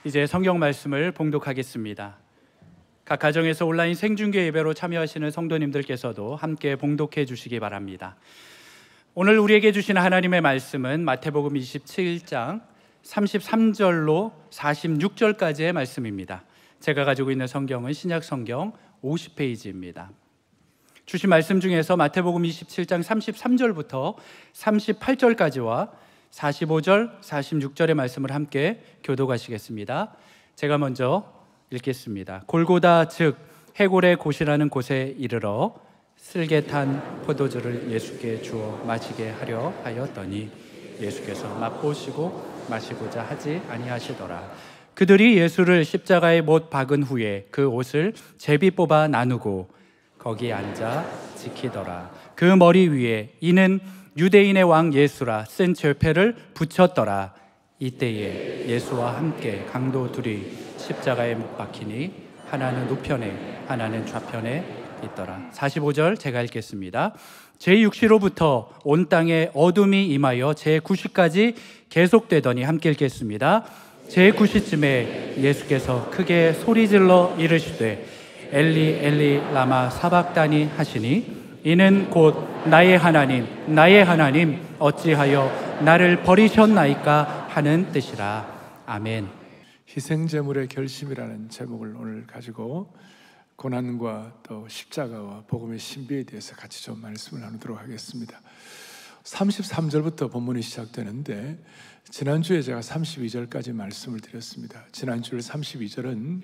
이제 성경 말씀을 봉독하겠습니다. 각 가정에서 온라인 생중계 예배로 참여하시는 성도님들께서도 함께 봉독해 주시기 바랍니다. 오늘 우리에게 주신 하나님의 말씀은 마태복음 27장 33절로 46절까지의 말씀입니다. 제가 가지고 있는 성경은 신약 성경 50페이지입니다. 주신 말씀 중에서 마태복음 27장 33절부터 38절까지와 45절, 46절의 말씀을 함께 교독하시겠습니다. 제가 먼저 읽겠습니다. 골고다 즉 해골의 곳이라는 곳에 이르러 쓸개 탄 포도주를 예수께 주어 마시게 하려 하였더니 예수께서 맛보시고 마시고자 하지 아니하시더라. 그들이 예수를 십자가에 못 박은 후에 그 옷을 제비 뽑아 나누고 거기 앉아 지키더라. 그 머리 위에 이는 유대인의 왕 예수라 쓴 절패를 붙였더라. 이때에 예수와 함께 강도 둘이 십자가에 못 박히니 하나는 우편에 하나는 좌편에 있더라. 45절 제가 읽겠습니다. 제6시로부터 온 땅에 어둠이 임하여 제9시까지 계속되더니 함께 읽겠습니다. 제9시쯤에 예수께서 크게 소리질러 이르시되 엘리 엘리 라마 사박다니 하시니 이는 곧 나의 하나님 어찌하여 나를 버리셨나이까 하는 뜻이라. 아멘. 희생제물의 결심이라는 제목을 오늘 가지고 고난과 또 십자가와 복음의 신비에 대해서 같이 좀 말씀을 나누도록 하겠습니다. 33절부터 본문이 시작되는데 지난주에 제가 32절까지 말씀을 드렸습니다. 지난주에 32절은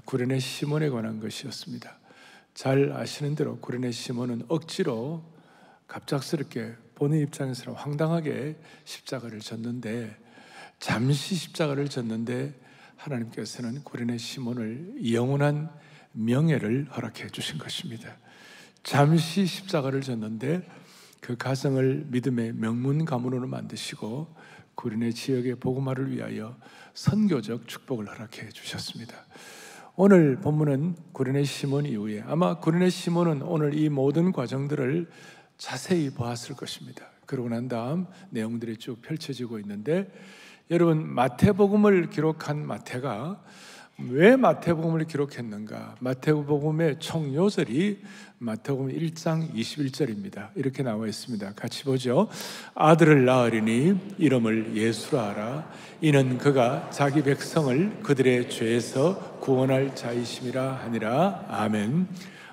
구레네 시몬에 관한 것이었습니다. 잘 아시는 대로 구레네 시몬은 억지로 갑작스럽게 본인 입장에서는 황당하게 십자가를 졌는데, 잠시 십자가를 졌는데 하나님께서는 구레네 시몬을 영원한 명예를 허락해 주신 것입니다. 잠시 십자가를 졌는데 그 가정을 믿음의 명문 가문으로 만드시고 구레네 지역의 복음화를 위하여 선교적 축복을 허락해 주셨습니다. 오늘 본문은 구레네 시몬 이후에 아마 구레네 시몬은 오늘 이 모든 과정들을 자세히 보았을 것입니다. 그러고 난 다음 내용들이 쭉 펼쳐지고 있는데, 여러분, 마태복음을 기록한 마태가 왜 마태복음을 기록했는가? 마태복음의 총 요절이 마태복음 1장 21절입니다. 이렇게 나와 있습니다. 같이 보죠. 아들을 낳으리니 이름을 예수라 하라. 이는 그가 자기 백성을 그들의 죄에서 구원할 자이심이라 하니라. 아멘.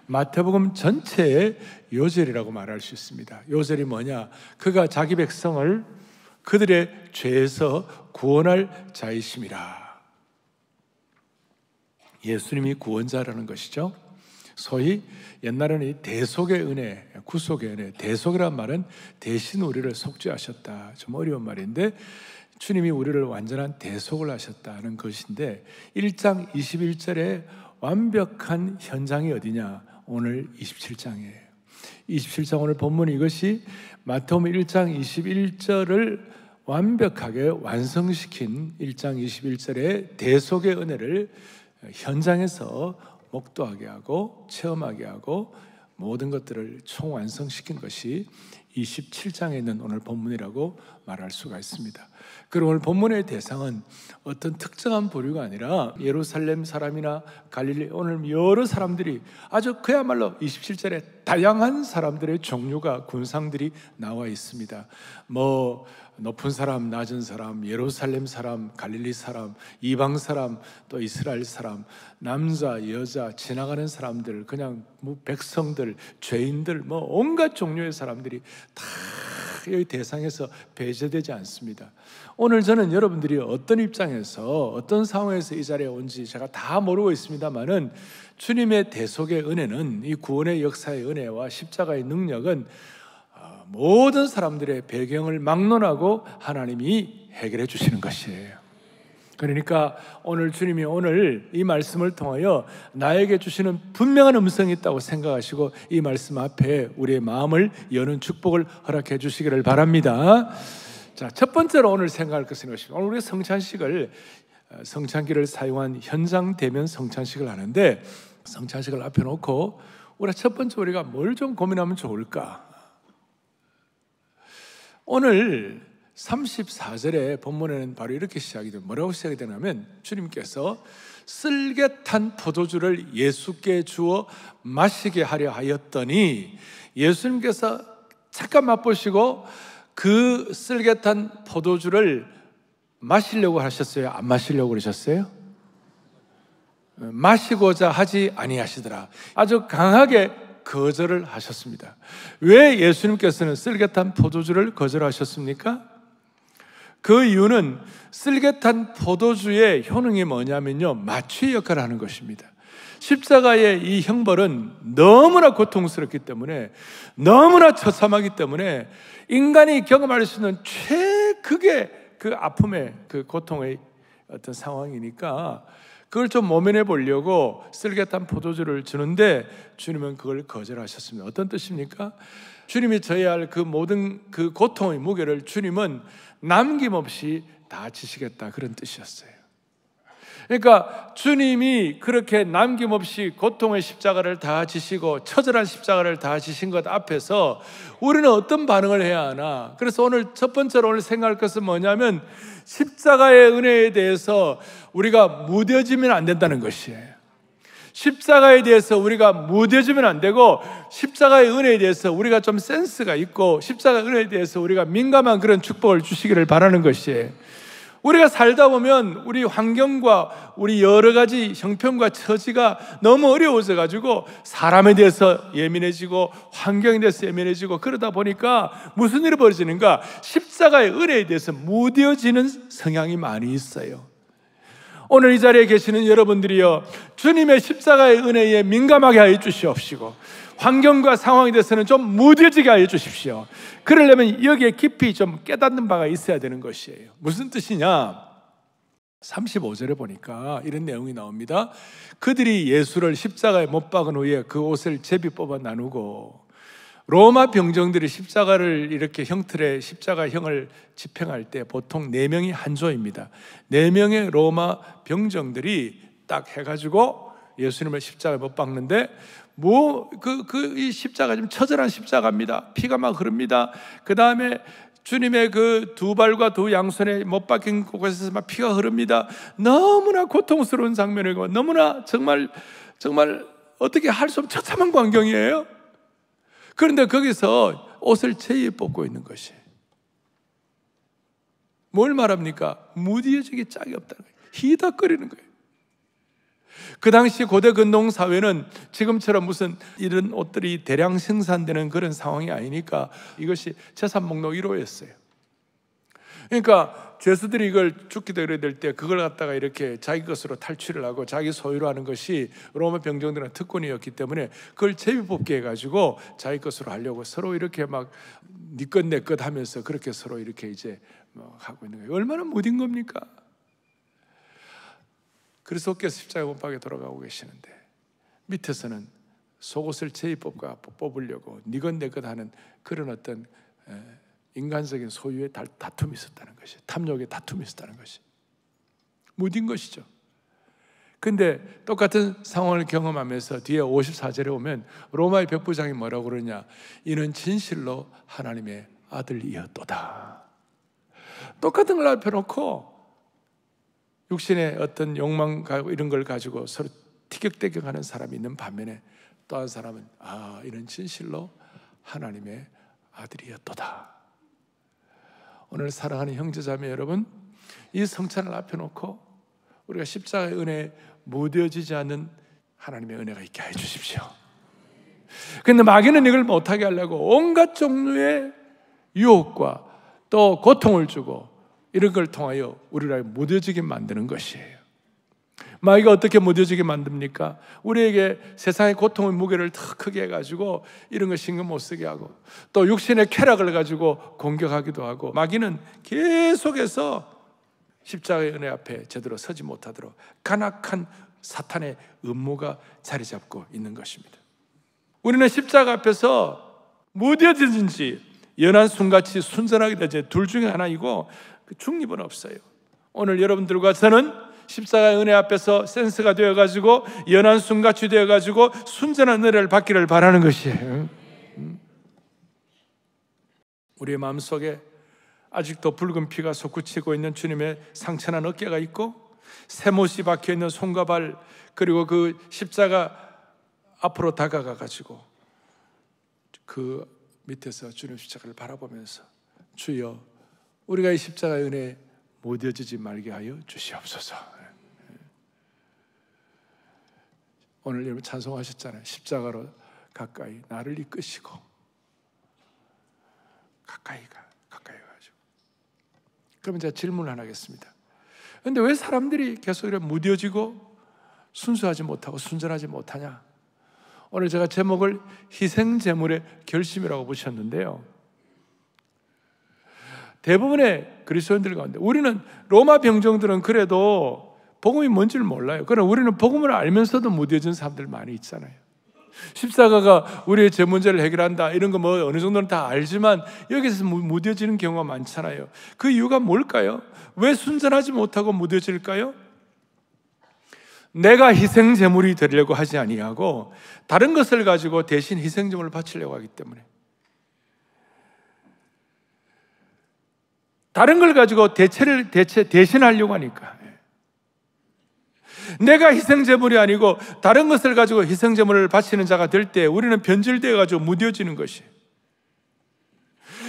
마태복음 전체의 요절이라고 말할 수 있습니다. 요절이 뭐냐? 그가 자기 백성을 그들의 죄에서 구원할 자이심이라. 예수님이 구원자라는 것이죠. 소위 옛날에는 이 대속의 은혜, 구속의 은혜, 대속이란 말은 대신 우리를 속죄하셨다. 좀 어려운 말인데 주님이 우리를 완전한 대속을 하셨다는 것인데, 1장 21절에 완벽한 현장이 어디냐? 오늘 27장이에요. 27장 오늘 본문이 이것이 마태복음 1장 21절을 완벽하게 완성시킨 1장 21절의 대속의 은혜를 현장에서 목도하게 하고 체험하게 하고 모든 것들을 총완성시킨 것이 27장에 있는 오늘 본문이라고 말할 수가 있습니다. 그리고 오늘 본문의 대상은 어떤 특정한 부류가 아니라 예루살렘 사람이나 갈릴리, 오늘 여러 사람들이 아주 그야말로 27절에 다양한 사람들의 종류가 군상들이 나와 있습니다. 높은 사람, 낮은 사람, 예루살렘 사람, 갈릴리 사람, 이방 사람, 또 이스라엘 사람, 남자, 여자, 지나가는 사람들, 그냥 백성들, 죄인들, 온갖 종류의 사람들이 다 이 대상에서 배제되지 않습니다. 오늘 저는 여러분들이 어떤 입장에서 어떤 상황에서 이 자리에 온지 제가 다 모르고 있습니다만은 주님의 대속의 은혜는, 이 구원의 역사의 은혜와 십자가의 능력은 모든 사람들의 배경을 막론하고 하나님이 해결해 주시는 것이에요. 그러니까 오늘 주님이 오늘 이 말씀을 통하여 나에게 주시는 분명한 음성이 있다고 생각하시고 이 말씀 앞에 우리의 마음을 여는 축복을 허락해 주시기를 바랍니다. 자, 첫 번째로 오늘 생각할 것은 이것입니다. 오늘 우리가 성찬기를 사용한 현장 대면 성찬식을 하는데, 성찬식을 앞에 놓고 우리가 첫 번째 우리가 뭘 좀 고민하면 좋을까? 오늘 34절에 본문에는 바로 이렇게 시작이 됩니다. 뭐라고 시작이 되냐면 주님께서 쓸개탄 포도주를 예수께 주어 마시게 하려 하였더니 예수님께서 잠깐 맛보시고 그 쓸개탄 포도주를 마시려고 하셨어요? 안 마시려고 그러셨어요? 마시고자 하지 아니하시더라. 아주 강하게 거절을 하셨습니다. 왜 예수님께서는 쓸개탄 포도주를 거절하셨습니까? 그 이유는 쓸개탄 포도주의 효능이 뭐냐면요, 마취의 역할을 하는 것입니다. 십자가의 이 형벌은 너무나 고통스럽기 때문에, 너무나 처참하기 때문에 인간이 경험할 수 있는 최극의 그 아픔의 그 고통의 어떤 상황이니까 그걸 좀 모면해 보려고 쓸개탄 포도주를 주는데 주님은 그걸 거절하셨습니다. 어떤 뜻입니까? 주님이 져야 할 그 모든 그 고통의 무게를 주님은 남김없이 다 지시겠다, 그런 뜻이었어요. 그러니까 주님이 그렇게 남김없이 고통의 십자가를 다 지시고 처절한 십자가를 다 지신 것 앞에서 우리는 어떤 반응을 해야 하나? 그래서 오늘 첫 번째로 오늘 생각할 것은 뭐냐면 십자가의 은혜에 대해서 우리가 무뎌지면 안 된다는 것이에요. 십자가에 대해서 우리가 무뎌지면 안 되고, 십자가의 은혜에 대해서 우리가 좀 센스가 있고, 십자가의 은혜에 대해서 우리가 민감한 그런 축복을 주시기를 바라는 것이에요. 우리가 살다 보면 우리 환경과 우리 여러 가지 형편과 처지가 너무 어려워져 가지고 사람에 대해서 예민해지고 환경에 대해서 예민해지고 그러다 보니까 무슨 일이 벌어지는가? 십자가의 은혜에 대해서 무뎌지는 성향이 많이 있어요. 오늘 이 자리에 계시는 여러분들이요, 주님의 십자가의 은혜에 민감하게 하여 주시옵시고 환경과 상황에 대해서는 좀 무뎌지게 하여 주십시오. 그러려면 여기에 깊이 좀 깨닫는 바가 있어야 되는 것이에요. 무슨 뜻이냐? 35절에 보니까 이런 내용이 나옵니다. 그들이 예수를 십자가에 못 박은 후에 그 옷을 제비 뽑아 나누고, 로마 병정들이 십자가를 이렇게 형틀에 십자가형을 집행할 때 보통 4명이 한 조입니다. 4명의 로마 병정들이 딱 해가지고 예수님을 십자가에 못 박는데, 이 십자가 좀 처절한 십자가입니다. 피가 막 흐릅니다. 그 다음에 주님의 그 두 발과 두 양손에 못 박힌 곳에서 막 피가 흐릅니다. 너무나 고통스러운 장면이고, 너무나 정말 어떻게 할 수 없는 처참한 광경이에요. 그런데 거기서 옷을 제이 뽑고 있는 것이 뭘 말합니까? 무디어지기 짝이 없다는 거예요. 희덕거리는 거예요. 그 당시 고대 근동 사회는 지금처럼 무슨 이런 옷들이 대량 생산되는 그런 상황이 아니니까 이것이 재산 목록 1호였어요. 그러니까 죄수들이 이걸 죽기도 이래야 될 때 그걸 갖다가 이렇게 자기 것으로 탈취를 하고 자기 소유로 하는 것이 로마 병정들은 특권이었기 때문에 그걸 제비 뽑기 해가지고 자기 것으로 하려고 서로 이렇게 막 네 것 내 것 하면서 그렇게 서로 이렇게 이제 하고 있는 거예요. 얼마나 무딘 겁니까? 그리스도께서 십자가 못 박에 돌아가고 계시는데 밑에서는 속옷을 제비 뽑으려고 네 것 내 것 하는 그런 어떤 인간적인 소유의 다툼이 있었다는 것이, 탐욕의 다툼이 있었다는 것이 무딘 것이죠. 근데 똑같은 상황을 경험하면서 뒤에 54절에 오면 로마의 백부장이 뭐라고 그러냐? 이는 진실로 하나님의 아들이었도다. 똑같은 걸 펴놓고 육신의 어떤 욕망 이런 걸 가지고 서로 티격태격하는 사람이 있는 반면에 또 한 사람은 이는 진실로 하나님의 아들이었도다. 오늘 사랑하는 형제자매 여러분, 이 성찬을 앞에 놓고 우리가 십자가의 은혜에 무뎌지지 않는 하나님의 은혜가 있게 해 주십시오. 그런데 마귀는 이걸 못하게 하려고 온갖 종류의 유혹과 또 고통을 주고 이런 걸 통하여 우리를 무뎌지게 만드는 것이에요. 마귀가 어떻게 무뎌지게 만듭니까? 우리에게 세상의 고통의 무게를 더 크게 해가지고 이런 거 신경 못 쓰게 하고, 또 육신의 쾌락을 가지고 공격하기도 하고, 마귀는 계속해서 십자가의 은혜 앞에 제대로 서지 못하도록 간악한 사탄의 음모가 자리 잡고 있는 것입니다. 우리는 십자가 앞에서 무뎌지든지 연한 순같이 순전하게 되지 둘 중에 하나이고 중립은 없어요. 오늘 여러분들과 저는 십자가의 은혜 앞에서 센스가 되어가지고 연한 순같이 되어가지고 순전한 은혜를 받기를 바라는 것이에요. 우리의 마음속에 아직도 붉은 피가 솟구치고 있는 주님의 상처난 어깨가 있고, 쇠못이 박혀있는 손과 발, 그리고 그 십자가 앞으로 다가가 가지고 그 밑에서 주님 십자가를 바라보면서 주여, 우리가 이 십자가의 은혜에 못 이어지지 말게 하여 주시옵소서. 오늘 여러분 찬송하셨잖아요. 십자가로 가까이 나를 이끄시고, 가까이 가가지고. 그러면 제가 질문을 하나 하겠습니다. 그런데 왜 사람들이 계속 이렇게 무뎌지고 순수하지 못하고 순전하지 못하냐? 오늘 제가 제목을 희생제물의 결심이라고 붙였는데요, 대부분의 그리스도인들 가운데, 우리는 로마 병정들은 그래도 복음이 뭔지를 몰라요. 그러나 우리는 복음을 알면서도 무뎌진 사람들 많이 있잖아요. 십자가가 우리의 제 문제를 해결한다, 이런 거 뭐 어느 정도는 다 알지만 여기서 무뎌지는 경우가 많잖아요. 그 이유가 뭘까요? 왜 순전하지 못하고 무뎌질까요? 내가 희생제물이 되려고 하지 아니하고 다른 것을 가지고 대신 희생제물을 바치려고 하기 때문에, 다른 걸 가지고 대신하려고 하니까. 내가 희생제물이 아니고 다른 것을 가지고 희생제물을 바치는 자가 될 때 우리는 변질되어 가지고 무뎌지는 것이,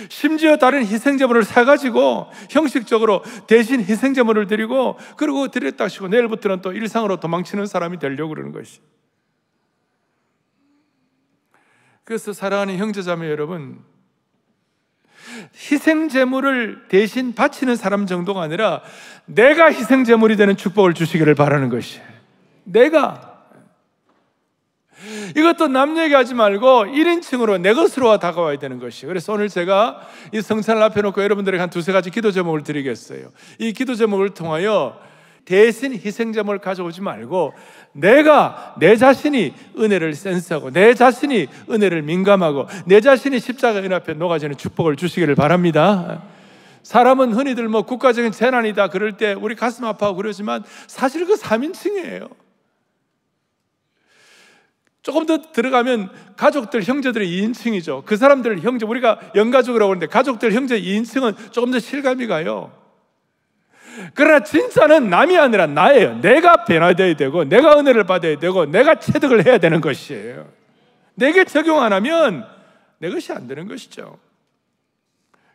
심지어 다른 희생제물을 사가지고 형식적으로 대신 희생제물을 드리고, 그리고 드렸다 하시고 내일부터는 또 일상으로 도망치는 사람이 되려고 그러는 것이. 그래서 사랑하는 형제자매 여러분, 희생제물을 대신 바치는 사람 정도가 아니라 내가 희생제물이 되는 축복을 주시기를 바라는 것이, 내가, 이것도 남 얘기하지 말고 1인칭으로 내 것으로 다가와야 되는 것이. 그래서 오늘 제가 이 성찬을 앞에 놓고 여러분들에게 한 두세 가지 기도 제목을 드리겠어요. 이 기도 제목을 통하여 대신 희생제물을 가져오지 말고 내가, 내 자신이 은혜를 센스하고 내 자신이 은혜를 민감하고 내 자신이 십자가 은 앞에 녹아지는 축복을 주시기를 바랍니다. 사람은 흔히들 뭐 국가적인 재난이다 그럴 때 우리 가슴 아파하고 그러지만 사실 그 3인칭이에요. 조금 더 들어가면 가족들, 형제들의 2인칭이죠. 그 사람들 형제, 우리가 영가족이라고 하는데 가족들, 형제 2인칭은 조금 더 실감이 가요. 그러나 진짜는 남이 아니라 나예요. 내가 변화되어야 되고 내가 은혜를 받아야 되고 내가 체득을 해야 되는 것이에요. 내게 적용 안 하면 내 것이 안 되는 것이죠.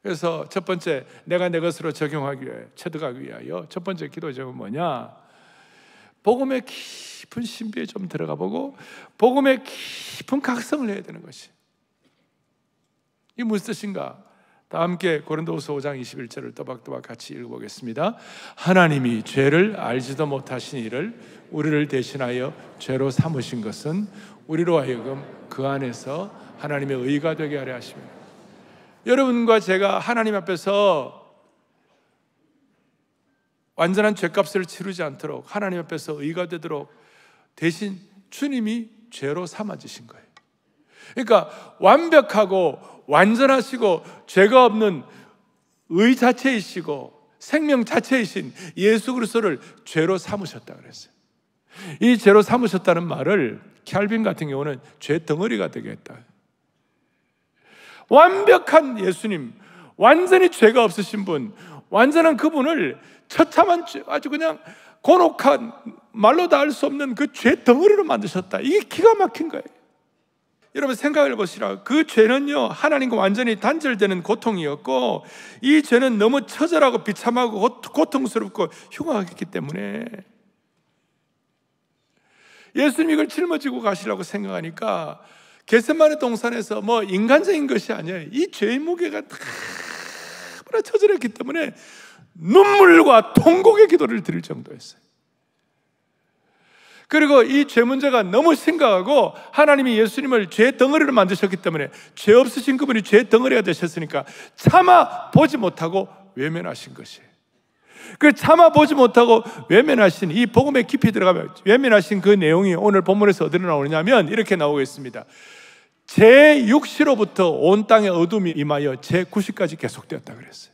그래서 첫 번째, 내가 내 것으로 적용하기 위해, 체득하기 위하여 첫 번째 기도 제목은 뭐냐? 복음의 깊은 신비에 좀 들어가 보고 복음의 깊은 각성을 해야 되는 것이. 이게 무슨 뜻인가? 다 함께 고린도후서 5장 21절을 또박또박 같이 읽어보겠습니다. 하나님이 죄를 알지도 못하신 이를 우리를 대신하여 죄로 삼으신 것은 우리로 하여금 그 안에서 하나님의 의가 되게 하려 하십니다. 여러분과 제가 하나님 앞에서 완전한 죄값을 치르지 않도록, 하나님 앞에서 의가 되도록 대신 주님이 죄로 삼아주신 거예요. 그러니까 완벽하고 완전하시고 죄가 없는 의 자체이시고 생명 자체이신 예수 그리스도를 죄로 삼으셨다 그랬어요. 이 죄로 삼으셨다는 말을 캘빈 같은 경우는 죄 덩어리가 되게 했다. 완벽한 예수님, 완전히 죄가 없으신 분, 완전한 그분을 처참한 아주 그냥 곤혹한 말로 다 알 수 없는 그 죄 덩어리로 만드셨다. 이게 기가 막힌 거예요. 여러분 생각을 보시라. 그 죄는요, 하나님과 완전히 단절되는 고통이었고, 이 죄는 너무 처절하고 비참하고 고통스럽고 흉악했기 때문에 예수님 이걸 짊어지고 가시라고 생각하니까 겟세마네 동산에서 뭐 인간적인 것이 아니에요. 이 죄의 무게가 너무나 처절했기 때문에 눈물과 통곡의 기도를 드릴 정도였어요. 그리고 이 죄 문제가 너무 심각하고 하나님이 예수님을 죄 덩어리로 만드셨기 때문에 죄 없으신 그분이 죄 덩어리가 되셨으니까 참아 보지 못하고 외면하신 것이에요. 그 참아 보지 못하고 외면하신 이 복음에 깊이 들어가면 외면하신 그 내용이 오늘 본문에서 어디로 나오냐면 이렇게 나오겠습니다. 제6시로부터 온 땅에 어둠이 임하여 제9시까지 계속되었다 그랬어요.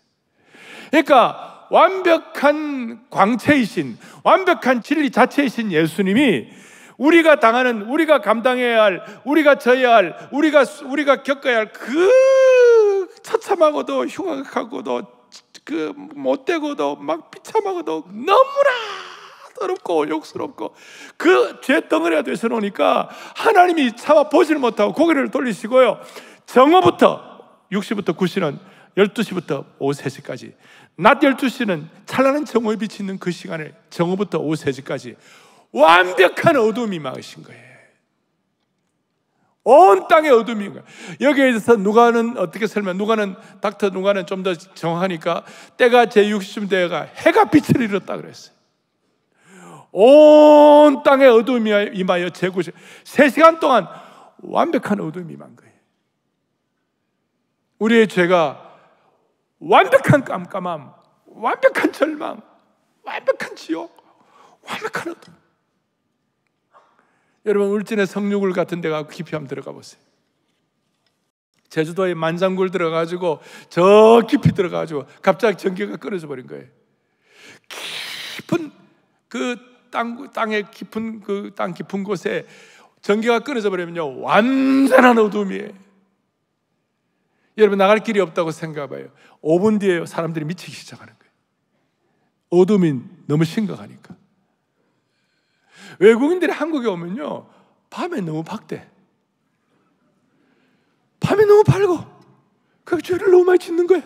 그러니까 완벽한 광채이신, 완벽한 진리 자체이신 예수님이 우리가 당하는, 우리가 감당해야 할, 우리가 져야 할, 우리가 겪어야 할 그 처참하고도 흉악하고도 그 못되고도 막 비참하고도 너무나 더럽고 욕스럽고 그 죄 덩어리가 되서 놓으니까 하나님이 차마 보지를 못하고 고개를 돌리시고요, 정오부터 6시부터 9시는 12시부터 오후 3시까지, 낮 12시는 찬란한 정오에 비치는 그 시간에 정오부터 오후 3시까지 완벽한 어둠이 임하신 거예요. 온 땅에 어둠인 거예요. 여기에 대해서 누가는 어떻게 설명, 누가는 닥터 누가는 좀 더 정확하니까 때가 제60쯤 되어가 해가 빛을 잃었다 그랬어요. 온 땅에 어둠이 임하여 제9시 3시간 동안 완벽한 어둠이 임한 거예요. 우리의 죄가 완벽한 깜깜함, 완벽한 절망, 완벽한 지옥, 완벽한 어둠. 여러분, 울진의 성류굴 같은 데가 깊이 한번 들어가 보세요. 제주도에 만장굴 들어가지고 저 깊이 들어가지고 갑자기 전기가 끊어져 버린 거예요. 깊은 그 땅의 깊은 그 땅 깊은 곳에 전기가 끊어져 버리면요, 완전한 어둠이에요. 여러분, 나갈 길이 없다고 생각해봐요. 5분 뒤에 사람들이 미치기 시작하는 거예요. 어둠이 너무 심각하니까. 외국인들이 한국에 오면요, 밤에 너무 밝대. 밤에 너무 밝고 그 죄를 너무 많이 짓는 거야.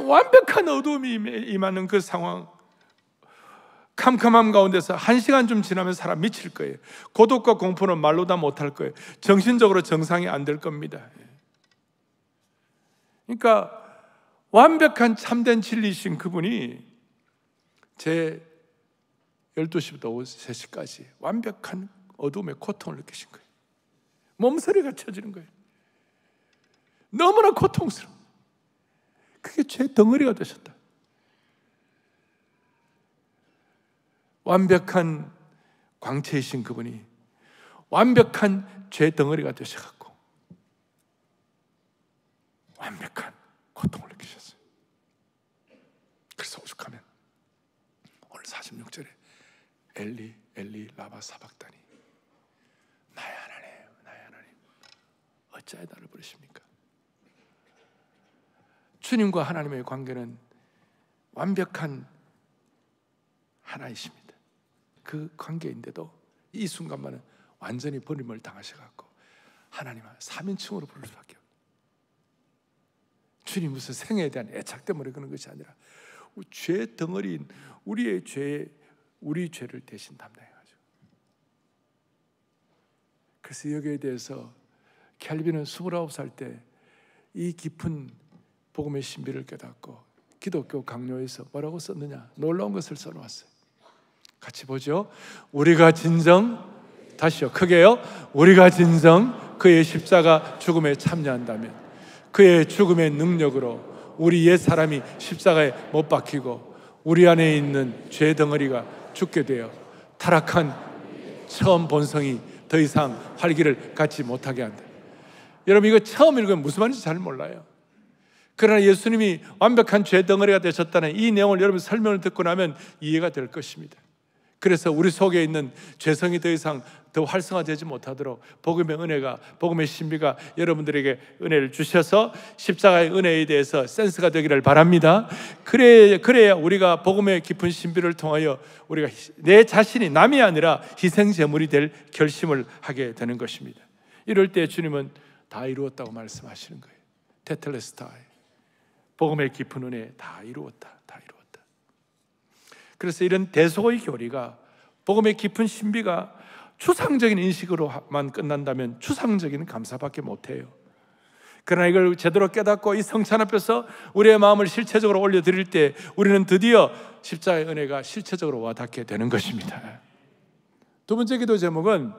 완벽한 어둠이 임하는 그 상황, 캄캄함 가운데서 1시간쯤 지나면 사람 미칠 거예요. 고독과 공포는 말로 다 못할 거예요. 정신적으로 정상이 안 될 겁니다. 그러니까 완벽한 참된 진리이신 그분이 제 12시부터 오후 3시까지 완벽한 어둠의 고통을 느끼신 거예요. 몸서리가 쳐지는 거예요. 너무나 고통스러워. 그게 죄 덩어리가 되셨다. 완벽한 광채이신 그분이 완벽한 죄 덩어리가 되셔갖고 완벽한 고통을 느끼셨어요. 그래서 오죽하면 오늘 46절에 엘리 엘리 라마 사박다니, 나의 하나님 어찌하여 나를 부르십니까? 주님과 하나님의 관계는 완벽한 하나이십니다. 그 관계인데도 이 순간만은 완전히 버림을 당하셔갖고 하나님을 3인칭으로 부를 수밖에 없어요. 주님 무슨 생애에 대한 애착 때문에 그런 것이 아니라 죄 덩어리인 우리 죄를 대신 담당해가지고. 그래서 여기에 대해서 캘빈은 29살 때 이 깊은 복음의 신비를 깨닫고 기독교 강요에서 뭐라고 썼느냐, 놀라운 것을 써놓았어요. 같이 보죠. 우리가 진정, 다시요, 크게요. 우리가 진정 그의 십자가 죽음에 참여한다면 그의 죽음의 능력으로 우리 옛 사람이 십자가에 못 박히고 우리 안에 있는 죄 덩어리가 죽게 되어 타락한 처음 본성이 더 이상 활기를 갖지 못하게 한다. 여러분, 이거 처음 읽으면 무슨 말인지 잘 몰라요. 그러나 예수님이 완벽한 죄 덩어리가 되셨다는 이 내용을 여러분 설명을 듣고 나면 이해가 될 것입니다. 그래서 우리 속에 있는 죄성이 더 이상 더 활성화되지 못하도록 복음의 은혜가, 복음의 신비가 여러분들에게 은혜를 주셔서 십자가의 은혜에 대해서 센스가 되기를 바랍니다. 그래야 우리가 복음의 깊은 신비를 통하여 우리가 내 자신이 남이 아니라 희생제물이 될 결심을 하게 되는 것입니다. 이럴 때 주님은 다 이루었다고 말씀하시는 거예요. 테텔레스타이, 복음의 깊은 은혜 다 이루었다. 그래서 이런 대속의 교리가, 복음의 깊은 신비가 추상적인 인식으로만 끝난다면 추상적인 감사밖에 못해요. 그러나 이걸 제대로 깨닫고 이 성찬 앞에서 우리의 마음을 실체적으로 올려드릴 때 우리는 드디어 십자가의 은혜가 실체적으로 와닿게 되는 것입니다. 두 번째 기도 제목은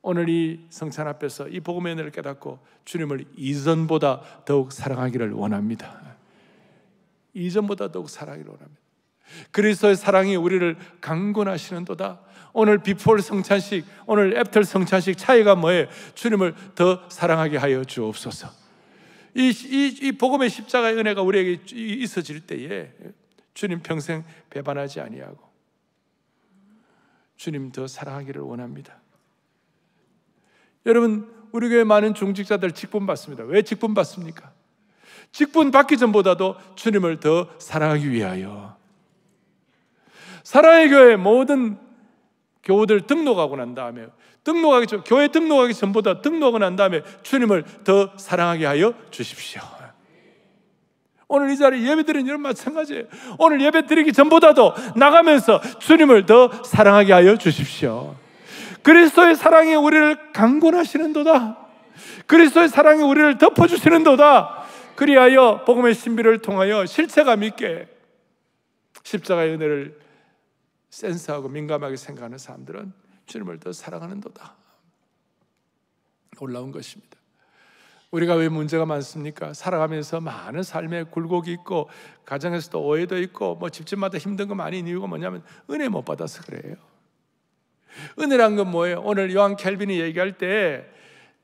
오늘 이 성찬 앞에서 이 복음의 은혜를 깨닫고 주님을 이전보다 더욱 사랑하기를 원합니다. 이전보다 더욱 사랑하기를 원합니다. 그리스도의 사랑이 우리를 강권하시는도다. 오늘 비포 성찬식, 오늘 애프터 성찬식 차이가 뭐예요? 주님을 더 사랑하게 하여 주옵소서. 이 복음의 십자가의 은혜가 우리에게 있어질 때에 주님 평생 배반하지 아니하고 주님 더 사랑하기를 원합니다. 여러분, 우리 교회 많은 중직자들 직분 받습니다. 왜 직분 받습니까? 직분 받기 전보다도 주님을 더 사랑하기 위하여. 사랑의 교회 모든 교우들 등록하고 난 다음에 교회 등록하기 전보다 등록하고 난 다음에 주님을 더 사랑하게 하여 주십시오. 오늘 이 자리에 예배드리는 여러분 마찬가지예요. 오늘 예배 드리기 전보다도 나가면서 주님을 더 사랑하게 하여 주십시오. 그리스도의 사랑이 우리를 강권하시는도다. 그리스도의 사랑이 우리를 덮어주시는도다. 그리하여 복음의 신비를 통하여 실체감 있게 십자가의 은혜를 센스하고 민감하게 생각하는 사람들은 주님을 더 사랑하는도다. 놀라운 것입니다. 우리가 왜 문제가 많습니까? 살아가면서 많은 삶에 굴곡이 있고 가정에서도 오해도 있고 뭐 집집마다 힘든 거 많이 있는 이유가 뭐냐면 은혜 못 받아서 그래요. 은혜란 건 뭐예요? 오늘 요한 켈빈이 얘기할 때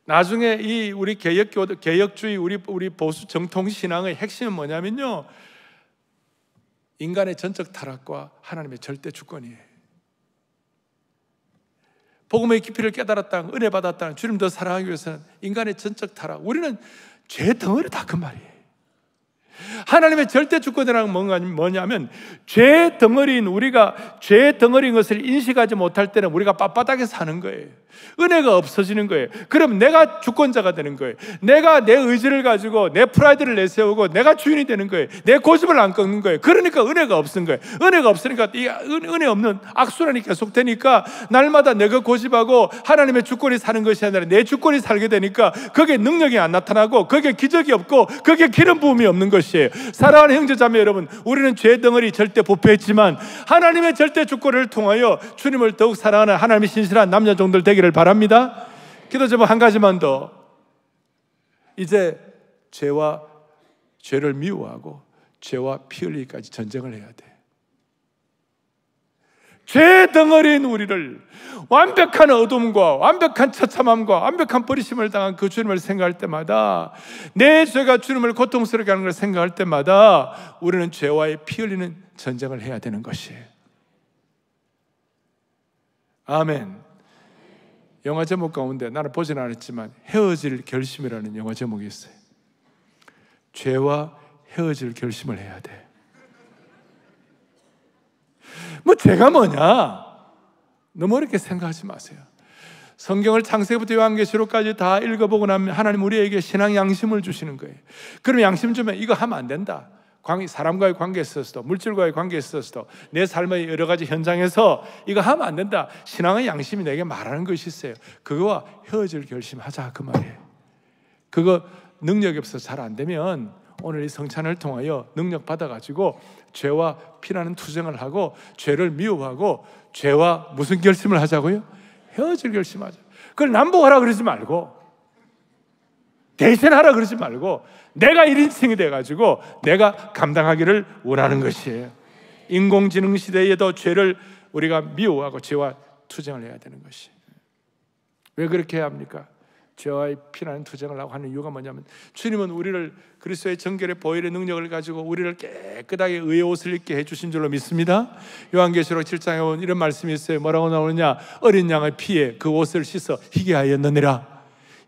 나중에 이 우리 개혁주의 우리 보수 정통 신앙의 핵심은 뭐냐면요, 인간의 전적 타락과 하나님의 절대 주권이에요. 복음의 깊이를 깨달았다, 은혜 받았다, 주님 더 사랑하기 위해서는 인간의 전적 타락, 우리는 죄 덩어리다 그 말이에요. 하나님의 절대 주권이라는 건 뭐냐면 죄 덩어리인 우리가 죄 덩어리인 것을 인식하지 못할 때는 우리가 빳빳하게 사는 거예요. 은혜가 없어지는 거예요. 그럼 내가 주권자가 되는 거예요. 내가 내 의지를 가지고 내 프라이드를 내세우고 내가 주인이 되는 거예요. 내 고집을 안 꺾는 거예요. 그러니까 은혜가 없는 거예요. 은혜가 없으니까 이 은혜 없는 악순환이 계속되니까 날마다 내가 고집하고 하나님의 주권이 사는 것이 아니라 내 주권이 살게 되니까 거기에 능력이 안 나타나고 거기에 기적이 없고 거기에 기름 부음이 없는 것이에요. 사랑하는 형제자매 여러분, 우리는 죄 덩어리 절대 부패했지만 하나님의 절대 주권을 통하여 주님을 더욱 사랑하는 하나님의 신실한 남녀 종들 되기를 바랍니다. 기도 제목 한 가지만 더. 이제 죄를 미워하고 죄와 피 흘리기까지 전쟁을 해야 돼. 죄 덩어리인 우리를 완벽한 어둠과 완벽한 처참함과 완벽한 버리심을 당한 그 주님을 생각할 때마다, 내 죄가 주님을 고통스럽게 하는 걸 생각할 때마다 우리는 죄와의 피 흘리는 전쟁을 해야 되는 것이에요. 아멘. 영화 제목 가운데 나는 보진 않았지만 헤어질 결심이라는 영화 제목이 있어요. 죄와 헤어질 결심을 해야 돼. 뭐 죄가 뭐냐? 너무 어렵게 생각하지 마세요. 성경을 창세기부터 요한계시록까지 다 읽어보고 나면 하나님 우리에게 신앙 양심을 주시는 거예요. 그럼 양심 주면 이거 하면 안 된다. 사람과의 관계에 있어서도, 물질과의 관계에 있어서도, 내 삶의 여러 가지 현장에서 이거 하면 안 된다. 신앙의 양심이 내게 말하는 것이 있어요. 그거와 헤어질 결심하자 그 말이에요. 그거 능력이 없어서 잘 안 되면 오늘 이 성찬을 통하여 능력 받아가지고 죄와 피나는 투쟁을 하고 죄를 미워하고 죄와 무슨 결심을 하자고요? 헤어질 결심하자. 그걸 남복하라 그러지 말고, 대신하라 그러지 말고, 내가 1인칭이 돼가지고 내가 감당하기를 원하는 것이에요. 인공지능 시대에도 죄를 우리가 미워하고 죄와 투쟁을 해야 되는 것이. 왜 그렇게 해야 합니까? 죄와의 피나는 투쟁을 하고 하는 이유가 뭐냐면, 주님은 우리를 그리스도의 정결의 보혈의 능력을 가지고 우리를 깨끗하게 의의 옷을 입게 해주신 줄로 믿습니다. 요한계시록 7장에 보면 이런 말씀이 있어요. 뭐라고 나오느냐? 어린 양의 피에 그 옷을 씻어 희게 하였느니라.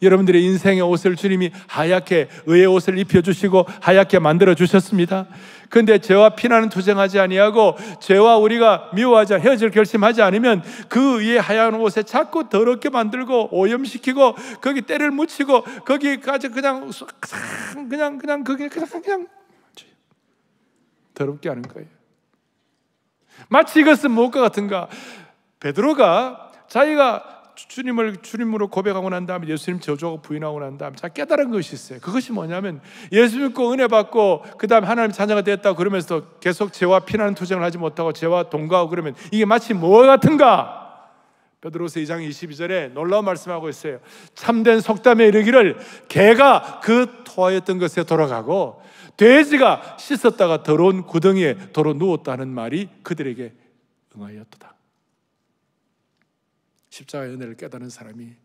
여러분들의 인생의 옷을 주님이 하얗게 의의 옷을 입혀주시고 하얗게 만들어주셨습니다. 그런데 죄와 피나는 투쟁하지 아니하고 죄와 우리가 미워하자 헤어질 결심하지 않으면 그 위에 하얀 옷에 자꾸 더럽게 만들고 오염시키고 거기 때를 묻히고 거기까지 그냥 더럽게 하는 거예요. 마치 이것은 무엇과 같은가? 베드로가 자기가 주님을 주님으로 고백하고 난 다음에 예수님 저주하고 부인하고 난 다음에 자 깨달은 것이 있어요. 그것이 뭐냐면, 예수 믿고 은혜 받고 그 다음에 하나님 자녀가 됐다고 그러면서 계속 죄와 피나는 투쟁을 하지 못하고 죄와 동거하고 그러면 이게 마치 뭐와 같은가? 베드로서 2장 22절에 놀라운 말씀하고 있어요. 참된 속담에 이르기를 개가 그 토하였던 것에 돌아가고 돼지가 씻었다가 더러운 구덩이에 도로 누웠다는 말이 그들에게 응하였도다. 십자가의 은혜를 깨닫는 사람이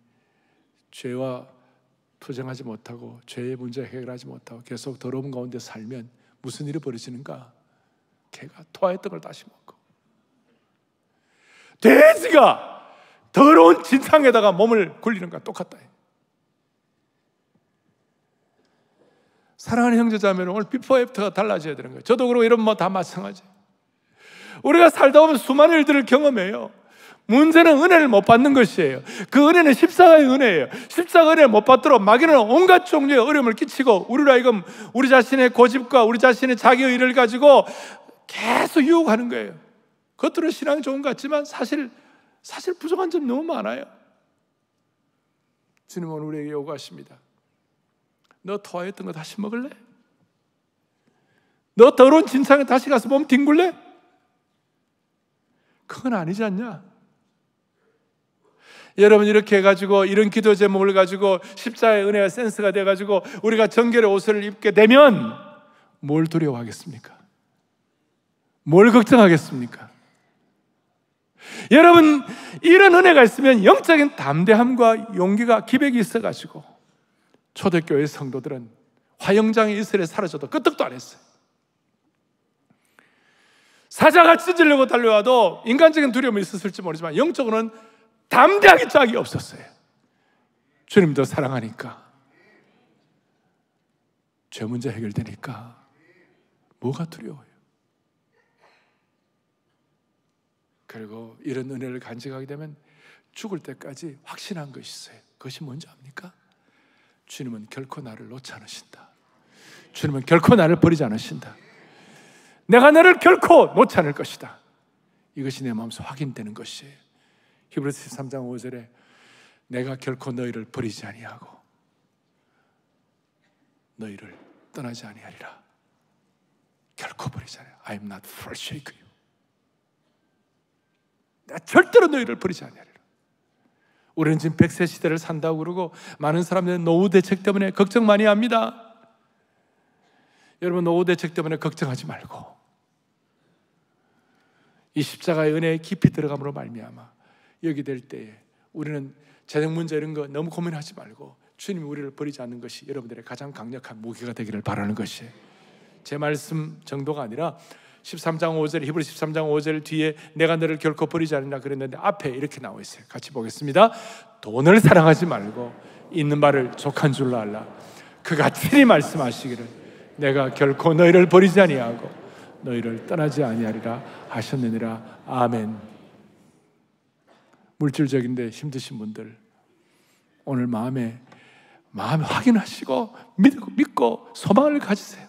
죄와 투쟁하지 못하고 죄의 문제 해결하지 못하고 계속 더러운 가운데 살면 무슨 일이 벌어지는가? 개가 토하였던 걸 다시 먹고, 돼지가 더러운 진상에다가 몸을 굴리는 것과 똑같다. 사랑하는 형제자매는 오늘 비포 애프터가 달라져야 되는 거예요. 저도 그러고 이런 다 마찬가지. 우리가 살다 보면 수많은 일들을 경험해요. 문제는 은혜를 못 받는 것이에요. 그 은혜는 십자가의 은혜예요. 십자가 은혜를 못 받도록 마귀는 온갖 종류의 어려움을 끼치고 우리로 하여금 우리 자신의 고집과 우리 자신의 자기의 일을 가지고 계속 유혹하는 거예요. 겉으로 신앙이 좋은 것 같지만 사실 부족한 점이 너무 많아요. 주님은 오늘 우리에게 요구하십니다. 너 토하였던 거 다시 먹을래? 너 더러운 진상에 다시 가서 몸 뒹굴래? 그건 아니지 않냐? 여러분, 이렇게 해가지고 이런 기도 제목을 가지고 십자가의 은혜가 센스가 돼가지고 우리가 정결의 옷을 입게 되면 뭘 두려워하겠습니까? 뭘 걱정하겠습니까? 여러분, 이런 은혜가 있으면 영적인 담대함과 용기가 기백이 있어가지고 초대교회 성도들은 화영장이 이스라엘에 사라져도 끄떡도 안 했어요. 사자가 찢으려고 달려와도 인간적인 두려움이 있었을지 모르지만 영적으로는 담대하게 짝이 없었어요. 주님도 사랑하니까, 죄 문제 해결되니까 뭐가 두려워요? 그리고 이런 은혜를 간직하게 되면 죽을 때까지 확신한 것이 있어요. 그것이 뭔지 압니까? 주님은 결코 나를 놓지 않으신다. 주님은 결코 나를 버리지 않으신다. 내가 너를 결코 놓지 않을 것이다. 이것이 내 마음에서 확인되는 것이에요. 히브리서 13장 5절에 내가 결코 너희를 버리지 아니하고 너희를 떠나지 아니하리라. 결코 버리지 않아요. I am not forsake you. 내가 절대로 너희를 버리지 아니하리라. 우리는 지금 100세 시대를 산다고 그러고 많은 사람들이 노후 대책 때문에 걱정 많이 합니다. 여러분, 노후 대책 때문에 걱정하지 말고 이 십자가의 은혜에 깊이 들어감으로 말미암아 여기 될 때에 우리는 재정 문제 이런 거 너무 고민하지 말고 주님이 우리를 버리지 않는 것이 여러분들의 가장 강력한 무기가 되기를 바라는 것이에요. 제 말씀 정도가 아니라 13장 5절, 히브리 13장 5절 뒤에 내가 너를 결코 버리지 않는다 그랬는데 앞에 이렇게 나와 있어요. 같이 보겠습니다. 돈을 사랑하지 말고 있는 바를 족한 줄로 알라. 그가 친히 말씀하시기를 내가 결코 너희를 버리지 아니하고 너희를 떠나지 아니하리라 하셨느니라. 아멘. 물질적인데 힘드신 분들 오늘 마음에 확인하시고 믿고 소망을 가지세요.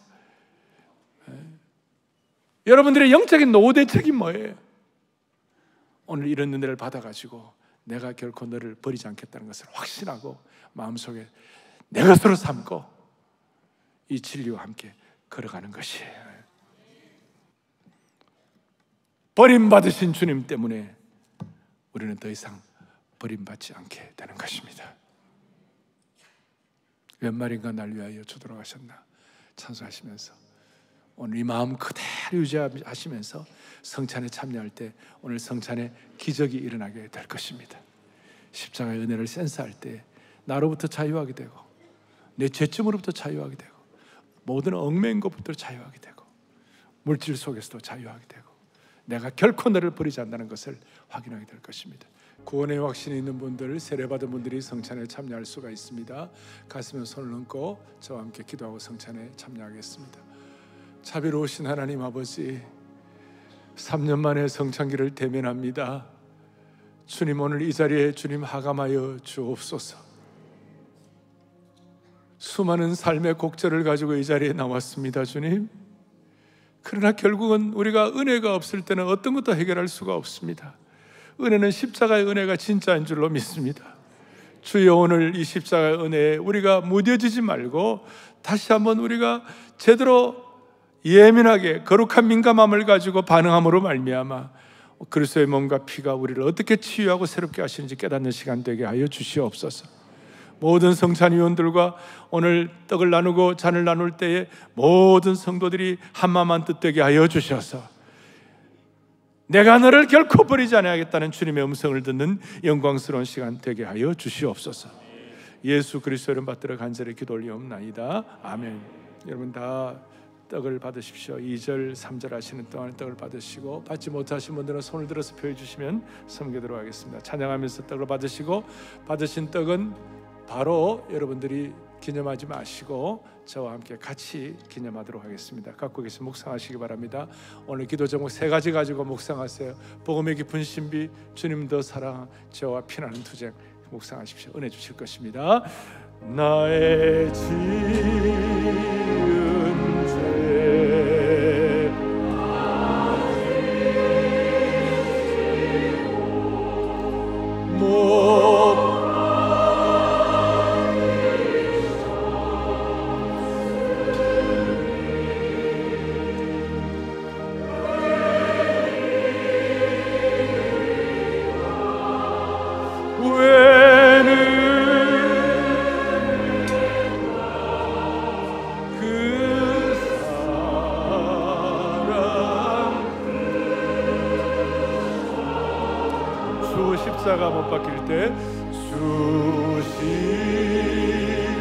여러분들의 영적인 노후 대책이 뭐예요? 오늘 이런 은혜를 받아가지고 내가 결코 너를 버리지 않겠다는 것을 확신하고 마음속에 내 것으로 삼고 이 진리와 함께 걸어가는 것이에요. 버림받으신 주님 때문에 우리는 더 이상 버림받지 않게 되는 것입니다. 웬 말인가 날 위하여 주돌아가셨나 찬송하시면서 오늘 이 마음 그대로 유지하시면서 성찬에 참여할 때 오늘 성찬에 기적이 일어나게 될 것입니다. 십자가의 은혜를 센스할 때 나로부터 자유하게 되고 내 죄점으로부터 자유하게 되고 모든 얽매인 것부터 자유하게 되고 물질 속에서도 자유하게 되고 내가 결코 너를 버리지 않는다는 것을 확인하게 될 것입니다. 구원의 확신이 있는 분들, 세례받은 분들이 성찬에 참여할 수가 있습니다. 가슴에 손을 얹고 저와 함께 기도하고 성찬에 참여하겠습니다. 자비로우신 하나님 아버지, 3년 만에 성찬기를 대면합니다. 주님, 오늘 이 자리에 주님 하감하여 주옵소서. 수많은 삶의 곡절을 가지고 이 자리에 나왔습니다. 주님, 그러나 결국은 우리가 은혜가 없을 때는 어떤 것도 해결할 수가 없습니다. 은혜는 십자가의 은혜가 진짜인 줄로 믿습니다. 주여, 오늘 이 십자가의 은혜에 우리가 무뎌지지 말고 다시 한번 우리가 제대로 예민하게 거룩한 민감함을 가지고 반응함으로 말미암아 그리스도의 몸과 피가 우리를 어떻게 치유하고 새롭게 하시는지 깨닫는 시간 되게 하여 주시옵소서. 모든 성찬위원들과 오늘 떡을 나누고 잔을 나눌 때에 모든 성도들이 한마음한 뜻되게 하여 주셔서 내가 너를 결코 버리지 않아야겠다는 주님의 음성을 듣는 영광스러운 시간 되게 하여 주시옵소서. 예수 그리스도 이름 받들어 간절히 기도 올리옵나이다. 아멘. 여러분 다 떡을 받으십시오. 2절 3절 하시는 동안 떡을 받으시고 받지 못하신 분들은 손을 들어서 표해 주시면 섬기도록 하겠습니다. 찬양하면서 떡을 받으시고 받으신 떡은 바로 여러분들이 기념하지 마시고 저와 함께 같이 기념하도록 하겠습니다. 갖고 계신 묵상하시기 바랍니다. 오늘 기도 제목 3가지 가지고 묵상하세요. 복음의 깊은 신비, 주님 더 사랑, 죄와 피나는 투쟁. 묵상하십시오. 은혜 주실 것입니다. 나의 지은 죄 십자가 못 박힐 때 주 십자가 못 박힐 때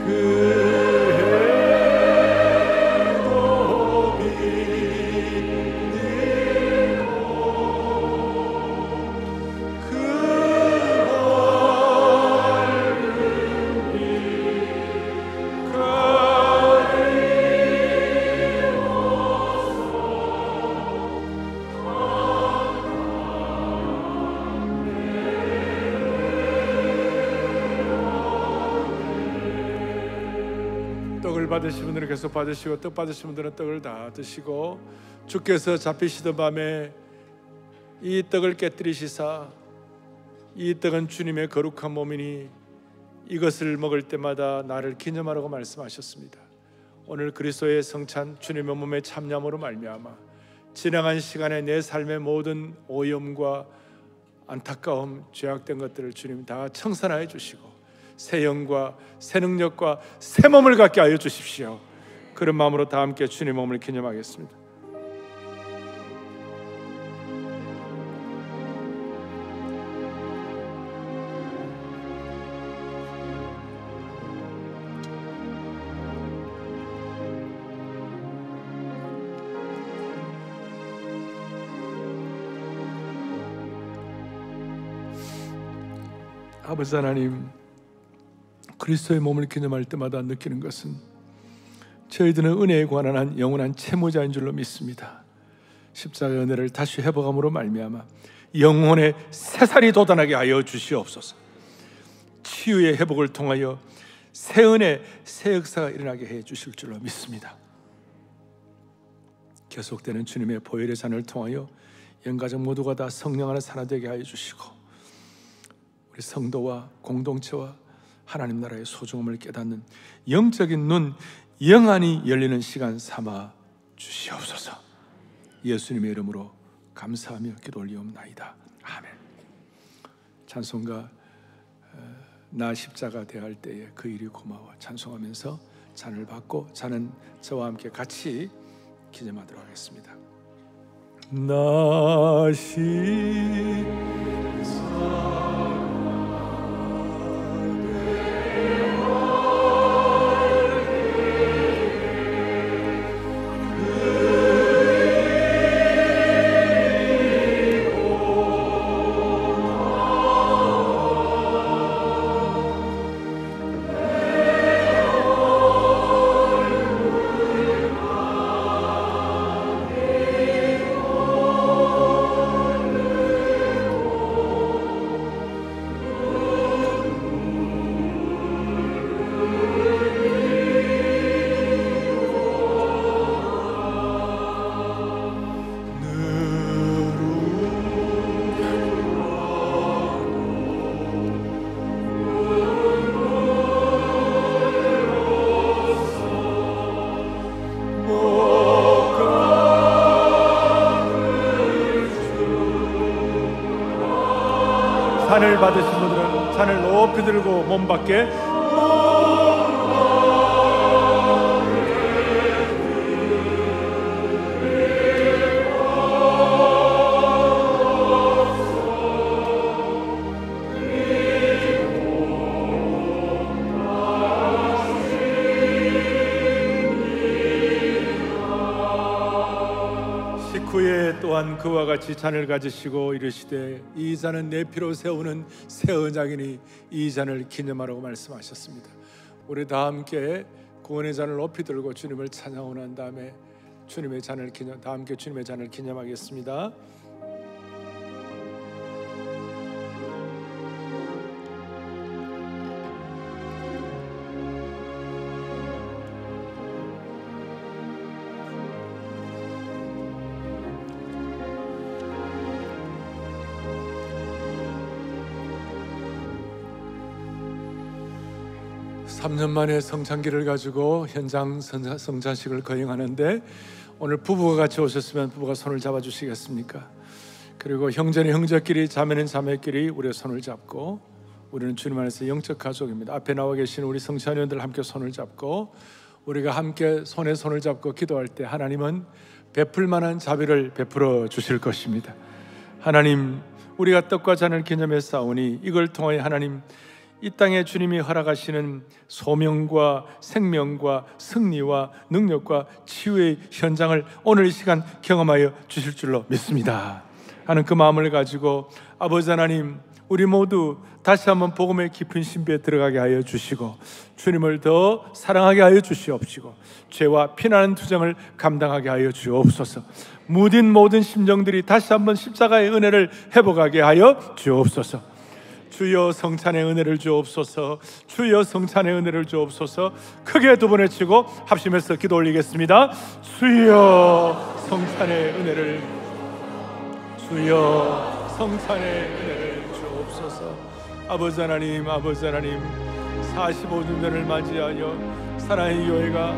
그 해도 믿고 떡을 받으신 분들은 계속 받으시고 떡 받으신 분들은 떡을 다 드시고 주께서 잡히시던 밤에 이 떡을 깨뜨리시사 이 떡은 주님의 거룩한 몸이니 이것을 먹을 때마다 나를 기념하라고 말씀하셨습니다. 오늘 그리스도의 성찬 주님의 몸에 참여함으로 말미암아 지나간 시간에 내 삶의 모든 오염과 안타까움, 죄악된 것들을 주님 다 청산하여 주시고 새 영과 새 능력과 새 몸을 갖게 하여 주십시오. 그런 마음으로 다 함께 주님의 몸을 기념하겠습니다. 아버지 하나님, 그리스도의 몸을 기념할 때마다 느끼는 것은 저희들은 은혜에 관한 한 영원한 채무자인 줄로 믿습니다. 십자가의 은혜를 다시 회복함으로 말미암아 영혼의 새살이 돋아나게 하여 주시옵소서. 치유의 회복을 통하여 새 은혜, 새 역사가 일어나게 해 주실 줄로 믿습니다. 계속되는 주님의 보혈의 잔을 통하여 영가족 모두가 다 성령 안에 하나 되게 하여 주시고 우리 성도와 공동체와 하나님 나라의 소중함을 깨닫는 영적인 눈 영안이 열리는 시간 삼아 주시옵소서. 예수님의 이름으로 감사하며 기도 올리옵나이다. 아멘. 찬송가 나 십자가 대할 때에 그 일이 고마워 찬송하면서 잔을 받고 잔은 저와 함께 같이 기념하도록 하겠습니다. 나 십자가 잔을 받으신 분들은 잔을 높이 들고 몸 밖에 식후에 또 또한 그와 같이 잔을 가지시고 이르시되 이 잔은 내 피로 세우는 새 언약이니 이 잔을 기념하라고 말씀하셨습니다. 우리 다 함께 구원의 잔을 높이 들고 주님을 찬양하고 난 다음에 다 함께 주님의 잔을 기념하겠습니다. 삼 년 만에 성찬기를 가지고 현장 성찬식을 거행하는데 오늘 부부가 같이 오셨으면 부부가 손을 잡아주시겠습니까? 그리고 형제는 형제끼리, 자매는 자매끼리 우리의 손을 잡고, 우리는 주님 안에서 영적 가족입니다. 앞에 나와 계신 우리 성찬위원들 함께 손을 잡고, 우리가 함께 손에 손을 잡고 기도할 때 하나님은 베풀 만한 자비를 베풀어 주실 것입니다. 하나님, 우리가 떡과 잔을 기념해 싸우니 이걸 통하여 하나님, 이 땅에 주님이 허락하시는 소명과 생명과 승리와 능력과 치유의 현장을 오늘 이 시간 경험하여 주실 줄로 믿습니다 하는 그 마음을 가지고, 아버지 하나님, 우리 모두 다시 한번 복음의 깊은 신비에 들어가게 하여 주시고 주님을 더 사랑하게 하여 주시옵시고 죄와 피나는 투정을 감당하게 하여 주옵소서. 무딘 모든 심정들이 다시 한번 십자가의 은혜를 회복하게 하여 주옵소서. 주여 성찬의 은혜를 주옵소서. 주여 성찬의 은혜를 주옵소서. 크게 두 번 외치고 합심해서 기도 올리겠습니다. 주여 성찬의 은혜를, 주여 성찬의 은혜를 주옵소서. 아버지 하나님, 45주년을 맞이하여 사랑의 교회가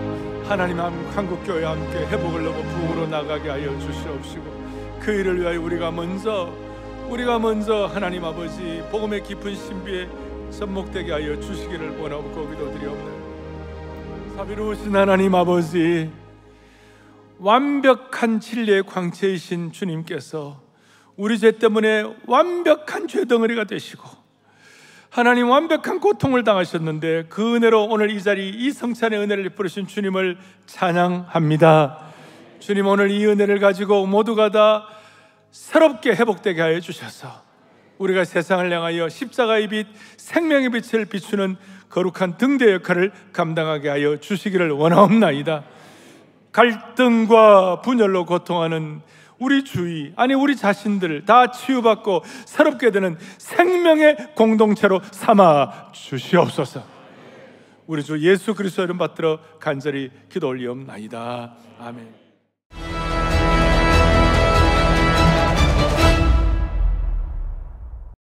하나님 한국교회와 함께 회복을 넘어 부흥으로 나가게 하여 주시옵시고, 그 일을 위하여 우리가 먼저 하나님 아버지 복음의 깊은 신비에 접목되게 하여 주시기를 원하고 기도드리옵나이다. 자비로우신 하나님 아버지, 완벽한 진리의 광채이신 주님께서 우리 죄 때문에 완벽한 죄덩어리가 되시고 하나님 완벽한 고통을 당하셨는데, 그 은혜로 오늘 이 자리, 이 성찬의 은혜를 베푸신 주님을 찬양합니다. 주님, 오늘 이 은혜를 가지고 모두가 다 새롭게 회복되게 하여 주셔서 우리가 세상을 향하여 십자가의 빛, 생명의 빛을 비추는 거룩한 등대 역할을 감당하게 하여 주시기를 원하옵나이다. 갈등과 분열로 고통하는 우리 주위, 아니 우리 자신들 다 치유받고 새롭게 되는 생명의 공동체로 삼아 주시옵소서. 우리 주 예수 그리스도 이름 받들어 간절히 기도 올리옵나이다. 아멘.